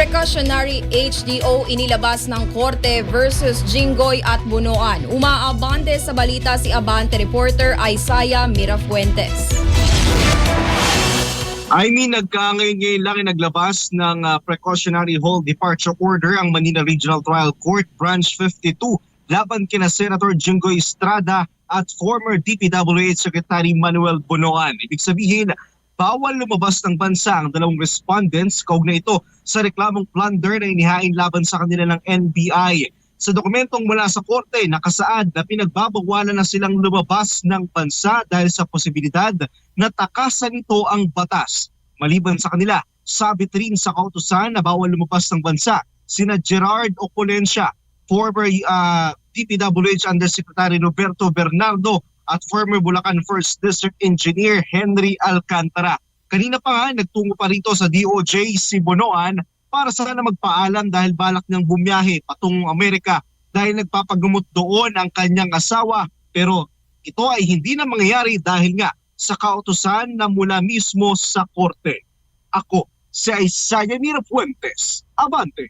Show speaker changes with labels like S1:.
S1: Precautionary HDO inilabas ng Korte versus Jinggoy at Bunoan. Umaabante sa balita si Abante reporter Isaiah Mirafuentes.
S2: Ngayon lang ay naglabas ng precautionary hold departure order ang Manila Regional Trial Court Branch 52 laban kina Senator Jinggoy Estrada at former DPWH Secretary Manuel Bunoan. Ibig sabihin, bawal lumabas ng bansa ang dalawang respondents kaugnay ito sa reklamong plunder na inihain laban sa kanila ng NBI. Sa dokumentong mula sa korte, nakasaad na pinagbabawalan na silang lumabas ng bansa dahil sa posibilidad na takasan nito ang batas. Maliban sa kanila, sabit rin sa kautusan na bawal lumabas ng bansa sina Gerard Ocolencia, former DPWH Undersecretary Roberto Bernardo at former Bulacan 1st District Engineer Henry Alcantara. Kanina pa nga, nagtungo pa rito sa DOJ si Bunoan para sana magpaalam dahil balak niyang bumiyahe patungong Amerika dahil nagpapagamot doon ang kanyang asawa. Pero ito ay hindi na mangyayari dahil nga sa kautusan na mula mismo sa korte. Ako si Isaiah Mirafuentes, Abante.